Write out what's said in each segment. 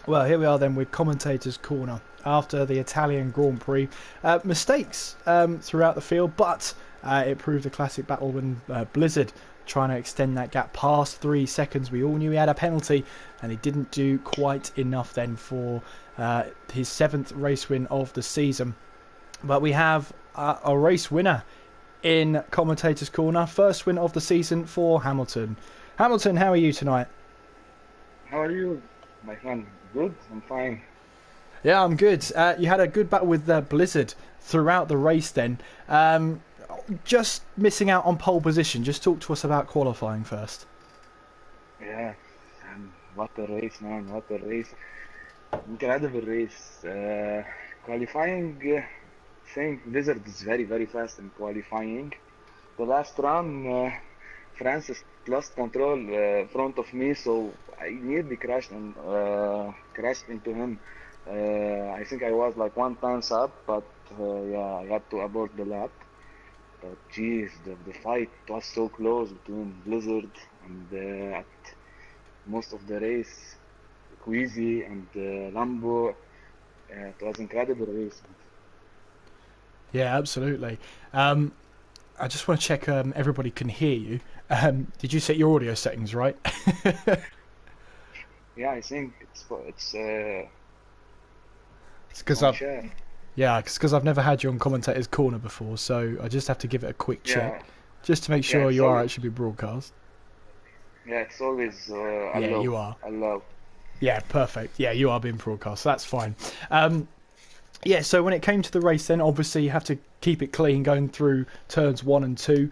Well, here we are then with Commentator's Corner after the Italian Grand Prix. Mistakes throughout the field, but it proved a classic battle when Blizzard trying to extend that gap past 3 seconds. We all knew he had a penalty, and he didn't do quite enough then for his 7th race win of the season. But we have a race winner in Commentator's Corner. First win of the season for Hamilton. Hamilton, how are you tonight? How are you, my friend? Good, I'm fine. Yeah, I'm good. You had a good battle with Blizzard throughout the race then. Just missing out on pole position. Just talk to us about qualifying first. Yeah, and what a race, man! What a race! Incredible race. Qualifying, I think Blizzard is very, very fast in qualifying. The last run, Francis lost control front of me, so I nearly crashed into him. I think I was like 1 times up, but yeah, I had to abort the lap. But geez, the fight was so close between Blizzard and at most of the race, Queasy and Lambo. It was incredible race. Yeah, absolutely. I just want to check everybody can hear you. Did you set your audio settings right? Yeah, I think it's It's it's because on I've share. yeah, it's because I've never had you on Commentator's Corner before, so I just have to give it a quick check Yeah, just to make yeah, sure you are actually being broadcast. it's always Yeah, you are. allow. Yeah, perfect. Yeah, you are being broadcast. So that's fine. Yeah, so when it came to the race, then obviously you have to keep it clean going through turns 1 and 2.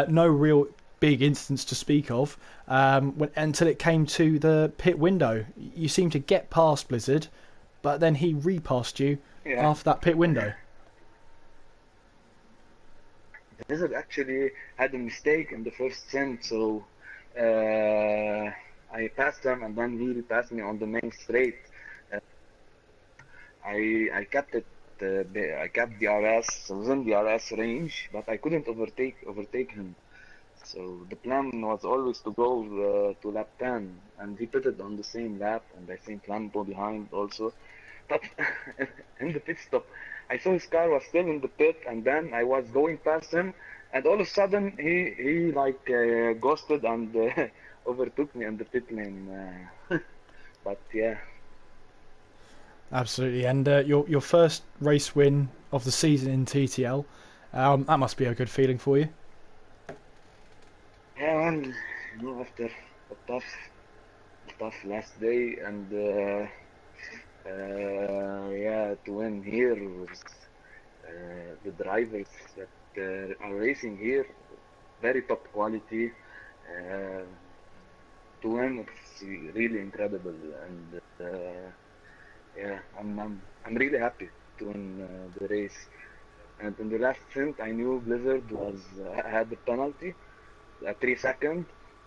No real big incidents to speak of until it came to the pit window. You seemed to get past Blizzard, but then he repassed you Yeah, after that pit window. Blizzard actually had a mistake in the first stint, so uh, I passed him, and then he passed me on the main straight. Uh, I kept it. I kept the RS within the RS range, but I couldn't overtake him. So the plan was always to go to lap 10, and he put it on the same lap, and I think Lambo behind also. But in the pit stop, I saw his car was still in the pit, and then I was going past him, and all of a sudden he like ghosted and overtook me in the pit lane. But yeah, Absolutely, and your first race win of the season in TTL, that must be a good feeling for you. yeah, man. After a tough last day, and yeah, to win here with the drivers that are racing here, very top quality. Uh, to win, it's really incredible, and yeah, I'm really happy to win the race. And in the last stint, I knew Blizzard was had the penalty, a 3 second,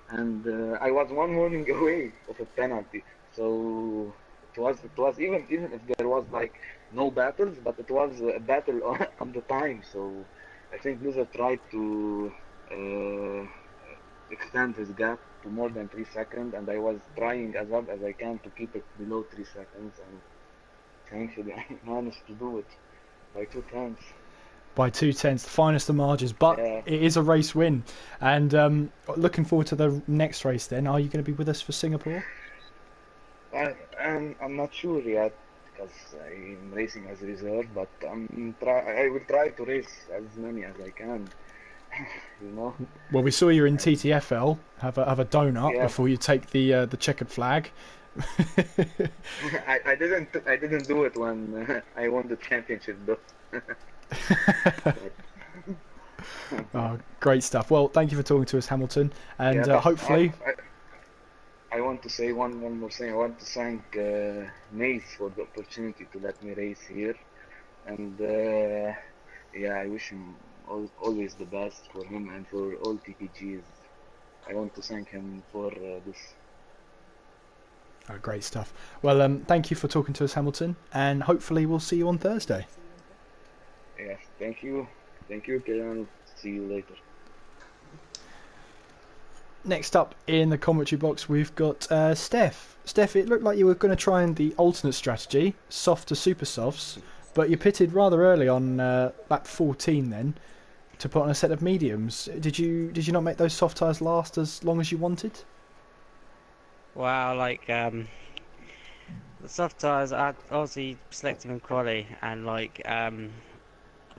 and I was one warning away of a penalty. So it was even if there was like no battles, but it was a battle on the time. So I think Blizzard tried to uh, extend his gap to more than 3 seconds, and I was trying as hard as I can to keep it below 3 seconds, and thankfully I managed to do it by 2 times. By 2 tenths, the finest of margins, but Yeah, it is a race win. And looking forward to the next race then. Are you going to be with us for Singapore? I'm not sure yet because I'm racing as a reserve, but I will try to race as many as I can, you know. Well, we saw you in And TTFL. Have a donut yeah, before you take the checkered flag. I didn't do it when I won the championship though. But Oh, great stuff. Well, thank you for talking to us, Hamilton. And yeah, but hopefully, I want to say one more thing. I want to thank Mace for the opportunity to let me race here, and yeah, I wish him always the best for him and for all TTGs. I want to thank him for this. great stuff. Well, thank you for talking to us, Hamilton. And hopefully, we'll see you on Thursday. Yes, thank you, Keanu. See you later. next up in the commentary box, we've got Steph. Steph, it looked like you were going to try the alternate strategy, soft to super softs, but you pitted rather early on lap 14 then to put on a set of mediums. Did you not make those soft tyres last as long as you wanted? Wow, like the soft tyres, I obviously selected them in quali and like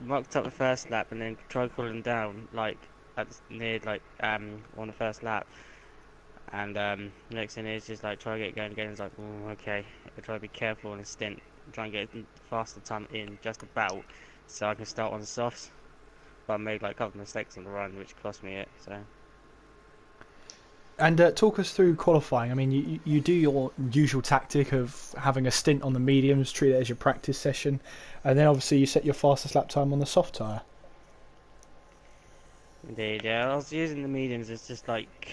mocked up the first lap and then tried cooling them down like near like on the first lap. And next thing is just like try to get going again. It's like, okay, I try to be careful in a stint, try and get faster time in just about, so I can start on the softs. But I made like a couple of mistakes on the run, which cost me it. So. And talk us through qualifying. I mean, you do your usual tactic of having a stint on the mediums, treat it as your practice session, and then obviously you set your fastest lap time on the soft tyre. Indeed, yeah. I was using the mediums as just like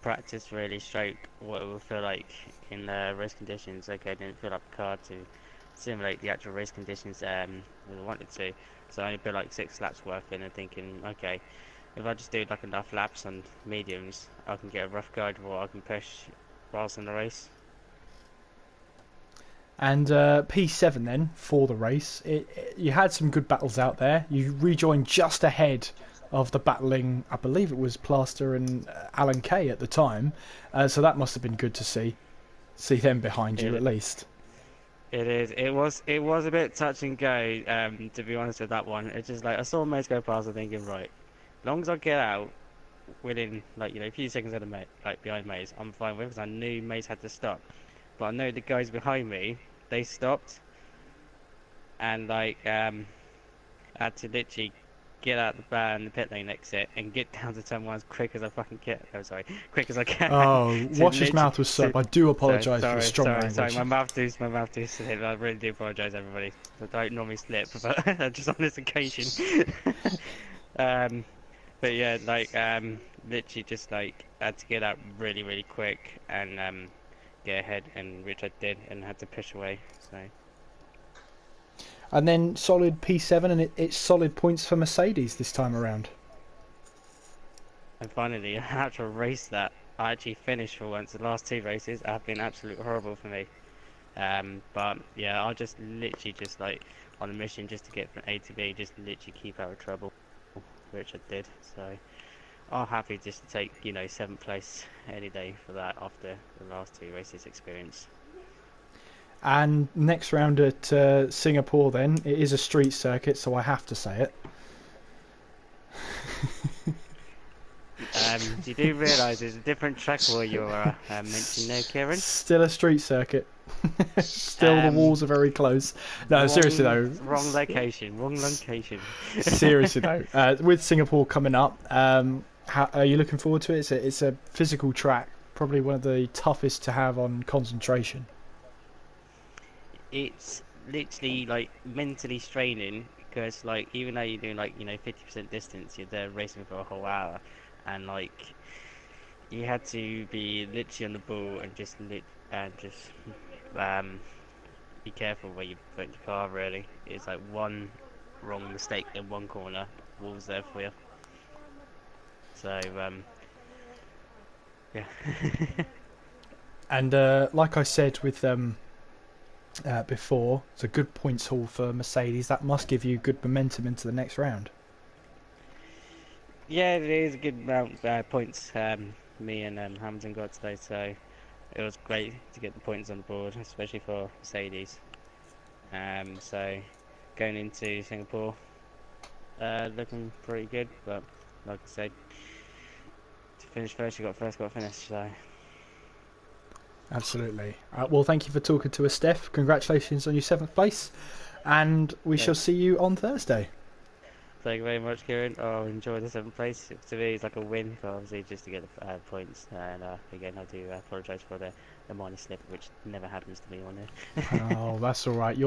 practice really straight what it will feel like in the race conditions. Okay, I didn't fill up the car to simulate the actual race conditions as I wanted to, so I only put like 6 laps worth in and thinking, okay, if I just do like enough laps on mediums, I can get a rough guide where I can push whilst in the race. And P7 then for the race, you had some good battles out there. You rejoined just ahead of the battling, I believe it was Plaster and Alan Kay at the time, so that must have been good to see them behind you at least. It is. It was a bit touch and go, to be honest with that one. It's just like I saw Maze go past and thinking, right, as long as I get out within like a few seconds of the like behind Maze, I'm fine with, because I knew Maze had to stop. But I know the guys behind me, they stopped, and like I had to literally get out the pit lane exit and get down to turn 1 as quick as I fucking can. Oh, sorry, quick as I can. Oh, watch his mouth with soap. I do apologise for the strong language. Sorry, my mouth do slip. I really do apologise, everybody. I don't normally slip, but just on this occasion. But yeah, like literally just like had to get out really, really quick and get ahead, and which I did, and had to push away. So. And then solid P7, and it's solid points for Mercedes this time around. And finally, I had to race that. I actually finished for once. The last 2 races have been absolutely horrible for me. But yeah, I'll just literally just like on a mission just to get from A to B, just literally keep out of trouble, which I did. So I'm happy just to take 7th place any day for that after the last 2 races experience. And next round at Singapore then, it is a street circuit, so I have to say it. You do realise there's a different track where you're mentioning there, Kieran? Still a street circuit. Still the walls are very close. No, seriously though. Wrong location. Seriously though, with Singapore coming up, how are you looking forward to it? It's a physical track, probably one of the toughest to have on concentration. It's literally like mentally straining, because like even though you're doing like 50% distance, you're there racing for a whole hour, and like you had to be literally on the ball and just be careful where you put your car. Really, it's like one wrong mistake in one corner, wall's there for you. So yeah. And like I said with before, it's a good points haul for Mercedes. That must give you good momentum into the next round. Yeah, it is a good amount of points me and Hamilton got today, so it was great to get the points on the board, especially for Mercedes. So going into Singapore, looking pretty good, but like I said, to finish first, you got first, got to finish. So. Absolutely. Well, thank you for talking to us, Steph. Congratulations on your 7th place, and we shall see you on Thursday. Thank you very much, Kieran. Oh, enjoy the 7th place. To me, it's like a win, but obviously just to get the points. And again, I do apologise for the minor slip, which never happens to me on there. Oh, that's all right.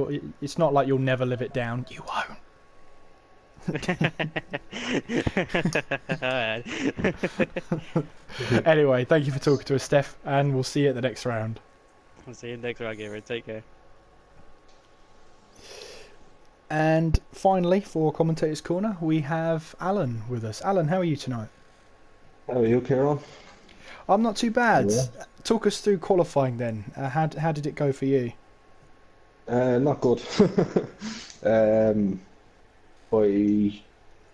It's not like you'll never live it down. You won't. Anyway, thank you for talking to us, Steph, and we'll see you at the next round. I'll see you next round, Kieran. Take care. And finally, for Commentator's Corner, we have Alan with us. Alan, how are you tonight? How are you, Kieran? I'm not too You bad. well? Talk us through qualifying then. How did it go for you? Not good. um, I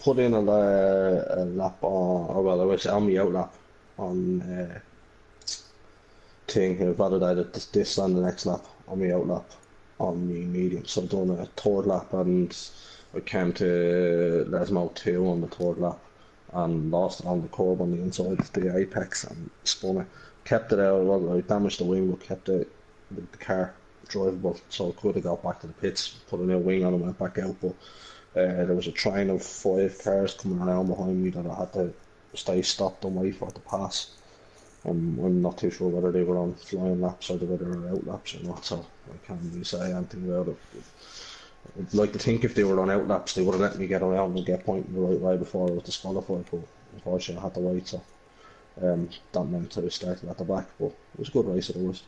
put in a lap on, or well, I was on the out lap on thing here, validated this and the next lap on the out lap on the medium. So I done a third lap and I came to Lesmo 2 on the third lap and lost it on the curb on the inside of the apex and spun it. Kept it out, well, I damaged the wing but kept the car drivable, so I could have got back to the pits, put a new wing on and went back out, but there was a train of 5 cars coming around behind me that I had to stay stopped and wait for it to pass. I'm not too sure whether they were on flying laps or whether they were out laps or not, so I can't really say anything about it. I'd like to think if they were on out laps, they would have let me get around and get pointing the right way before I was disqualified, but unfortunately I had to wait, so that meant I started at the back, but it was a good race, it was.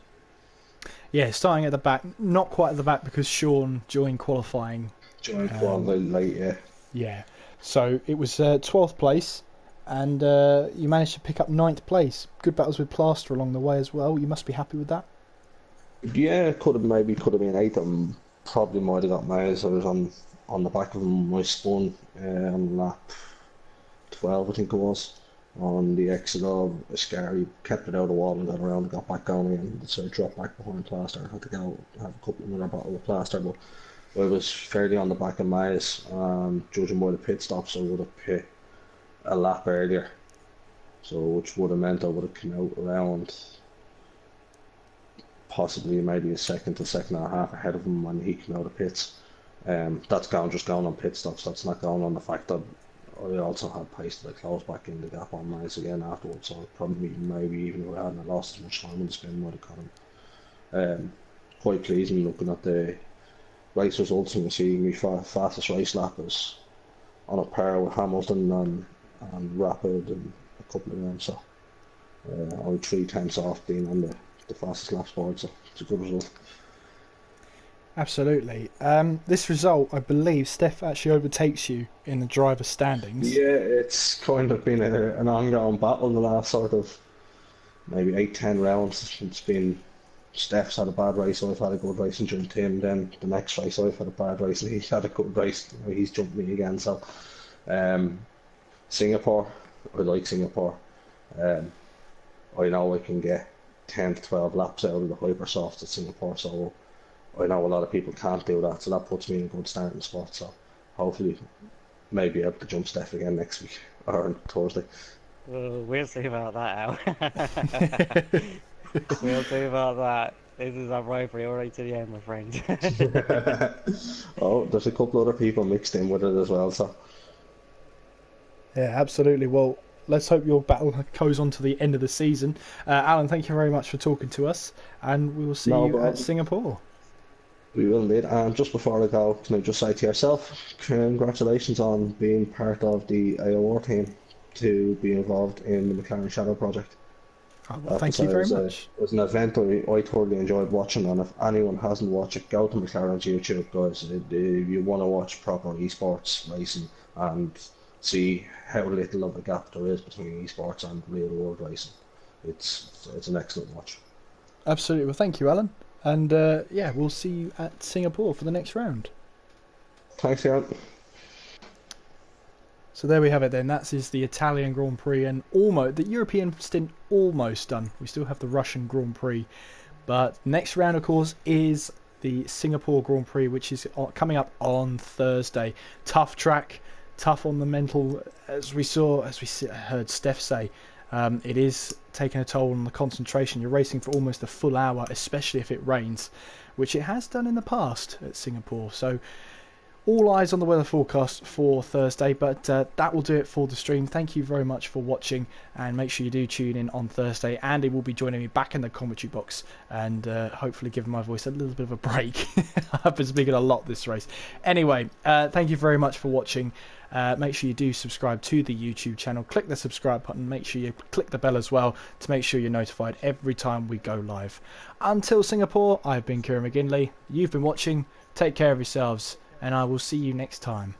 Yeah, starting at the back, not quite at the back because Sean joined qualifying. Joined quite Um, late, yeah. yeah, so it was 12th place, and you managed to pick up 9th place. Good battles with Plaster along the way as well. You must be happy with that. Yeah, could have been eight. Probably might have got miles. I was on the back of my spun on lap 12, I think it was. On the exit of Ascari, kept it out of the wall and got around and got back going again. So I dropped back behind Plaster. I had to go have a couple another bottle of Plaster, but I was fairly on the back of miles. Judging by the pit stops, I would have pit a lap earlier. So which would have meant I would have come out around possibly maybe a second to second and a half ahead of him when he came out of pits. That's just going on pit stops. That's not going on the fact that I also had pace that I closed back in the gap on miles again afterwards. So probably maybe even if I hadn't lost as much time in the spin, might have caught him. Quite pleasing looking at the race results and seeing my fastest race lap is on a par with Hamilton and Rapid and a couple of them. So only 3 tenths off being on the fastest lap board. So it's a good result. Absolutely. This result, I believe, Steph actually overtakes you in the driver's standings. Yeah, it's kind of been an ongoing battle the last sort of maybe 8, 10 rounds. It's been Steph's had a bad race, I've had a good race and jumped him. Then the next race I've had a bad race and he's had a good race. He's jumped me again. So um, Singapore, I like Singapore. Um, I know I can get 10 to 12 laps out of the Hypersoft at Singapore, so I know a lot of people can't do that. So that puts me in a good starting spot. So hopefully maybe able to jump Steph again next week or on Thursday. We'll see about that, Al. We'll see about that. This is our rivalry already to the end, my friend. Oh, there's a couple other people mixed in with it as well. So Yeah, absolutely. Well, let's hope your battle goes on to the end of the season. Alan, thank you very much for talking to us, and we will see no you at problem. Singapore. We will indeed. And just before I go, can I just say to yourself, congratulations on being part of the AOR team to be involved in the McLaren Shadow project. Oh, I well, have to thank say you very much. it was an event I thoroughly enjoyed watching, and if anyone hasn't watched it, go to McLaren's YouTube, guys. If you want to watch proper esports racing and see how little of a gap there is between esports and real world racing, it's an excellent watch. Absolutely. Well, thank you, Alan. And yeah, we'll see you at Singapore for the next round. Thanks, Aaron. So there we have it then. That is the Italian Grand Prix and almost the European stint almost done. We still have the Russian Grand Prix. But next round, of course, is the Singapore Grand Prix, which is coming up on Thursday. Tough track, tough on the mental, heard Steph say. It is taking a toll on the concentration. You're racing for almost a full hour, especially if it rains, which it has done in the past at Singapore. So all eyes on the weather forecast for Thursday, but that will do it for the stream. Thank you very much for watching, and make sure you do tune in on Thursday. Andy will be joining me back in the commentary box and hopefully giving my voice a little bit of a break. I've been speaking a lot this race. Anyway, thank you very much for watching. Make sure you do subscribe to the YouTube channel. Click the subscribe button. Make sure you click the bell as well to make sure you're notified every time we go live. Until Singapore, I've been Kieran McGinley. You've been watching. Take care of yourselves, and I will see you next time.